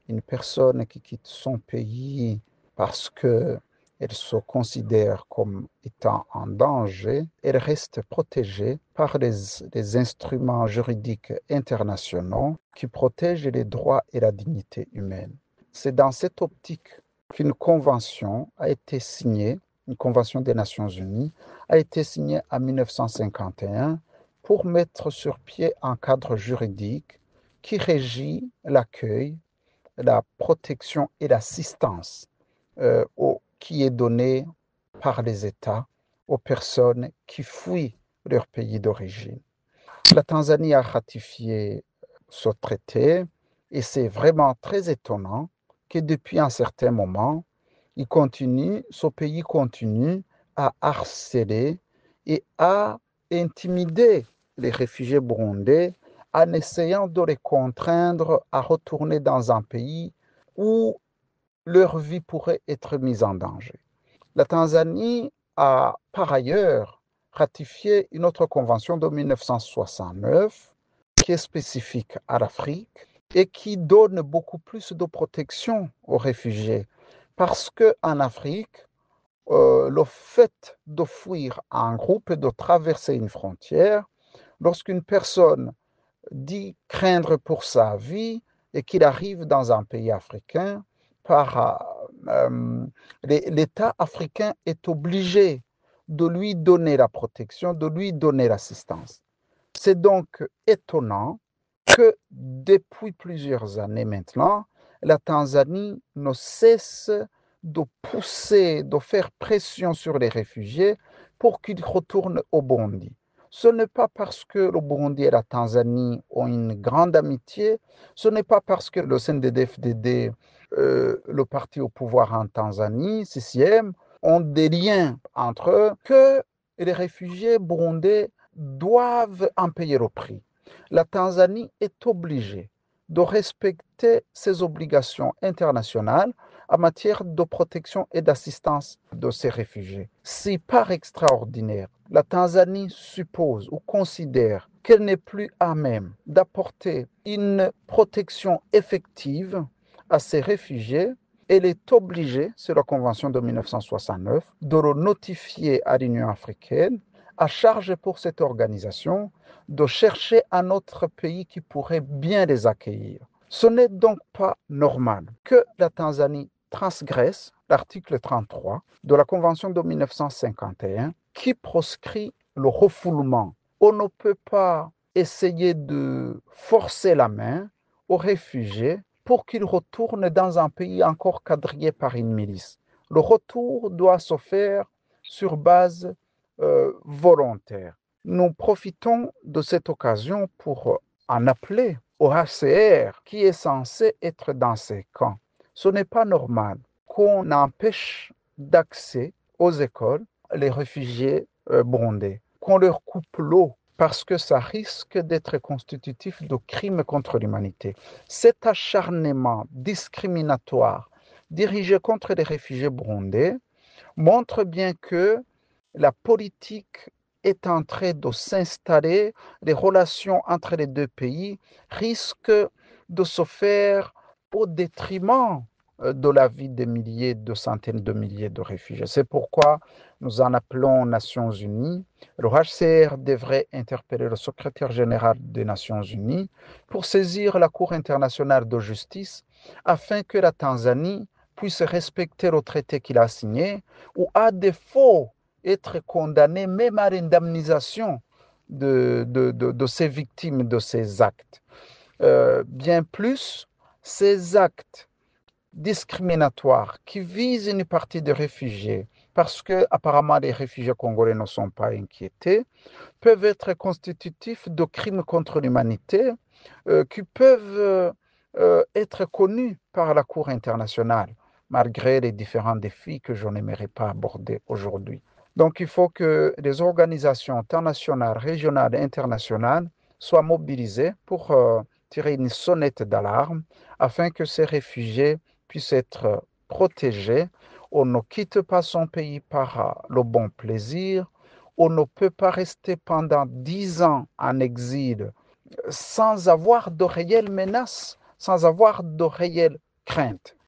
une personne qui quitte son pays parce qu'elle se considère comme étant en danger, elle reste protégée par les instruments juridiques internationaux qui protègent les droits et la dignité humaine. C'est dans cette optique qu'une convention a été signée, une convention des Nations Unies, a été signée en 1951 pour mettre sur pied un cadre juridique qui régit l'accueil, la protection et l'assistance qui est donnée par les États aux personnes qui fuient leur pays d'origine. La Tanzanie a ratifié ce traité et c'est vraiment très étonnant que depuis un certain moment, ce pays continue à harceler et à intimider les réfugiés burundais en essayant de les contraindre à retourner dans un pays où leur vie pourrait être mise en danger. La Tanzanie a par ailleurs ratifié une autre convention de 1969 qui est spécifique à l'Afrique et qui donne beaucoup plus de protection aux réfugiés. Parce qu'en Afrique, le fait de fuir un groupe et de traverser une frontière, lorsqu'une personne dit craindre pour sa vie et qu'il arrive dans un pays africain, l'État africain est obligé de lui donner la protection, de lui donner l'assistance. C'est donc étonnant que depuis plusieurs années maintenant, la Tanzanie ne cesse de pousser, de faire pression sur les réfugiés pour qu'ils retournent au Burundi. Ce n'est pas parce que le Burundi et la Tanzanie ont une grande amitié, ce n'est pas parce que le CNDD-FDD, le parti au pouvoir en Tanzanie, CCM, ont des liens entre eux, que les réfugiés burundais doivent en payer le prix. La Tanzanie est obligée de respecter ses obligations internationales en matière de protection et d'assistance de ces réfugiés. Si par extraordinaire, la Tanzanie suppose ou considère qu'elle n'est plus à même d'apporter une protection effective à ces réfugiés, elle est obligée, c'est la Convention de 1969, de le notifier à l'Union africaine, à charge pour cette organisation de chercher un autre pays qui pourrait bien les accueillir. Ce n'est donc pas normal que la Tanzanie transgresse l'article 33 de la Convention de 1951 qui proscrit le refoulement. On ne peut pas essayer de forcer la main aux réfugiés pour qu'ils retournent dans un pays encore quadrillé par une milice. Le retour doit se faire sur base volontaire. Nous profitons de cette occasion pour en appeler au HCR qui est censé être dans ces camps. Ce n'est pas normal qu'on empêche d'accès aux écoles les réfugiés burundais, qu'on leur coupe l'eau parce que ça risque d'être constitutif de crimes contre l'humanité. Cet acharnement discriminatoire dirigé contre les réfugiés burundais montre bien que la politique est en train de s'installer, les relations entre les deux pays risquent de se faire au détriment de la vie des milliers, de centaines de milliers de réfugiés. C'est pourquoi nous en appelons aux Nations Unies. Le HCR devrait interpeller le secrétaire général des Nations Unies pour saisir la Cour internationale de justice afin que la Tanzanie puisse respecter le traité qu'il a signé ou à défaut être condamné même à l'indemnisation de ces victimes de ces actes. Bien plus, ces actes discriminatoires qui visent une partie des réfugiés, parce que apparemment les réfugiés congolais ne sont pas inquiétés, peuvent être constitutifs de crimes contre l'humanité qui peuvent être connus par la Cour internationale, malgré les différents défis que je n'aimerais pas aborder aujourd'hui. Donc il faut que les organisations internationales, régionales et internationales soient mobilisées pour tirer une sonnette d'alarme afin que ces réfugiés puissent être protégés. On ne quitte pas son pays par le bon plaisir. On ne peut pas rester pendant 10 ans en exil sans avoir de réelles menaces, sans avoir de réelles crainte.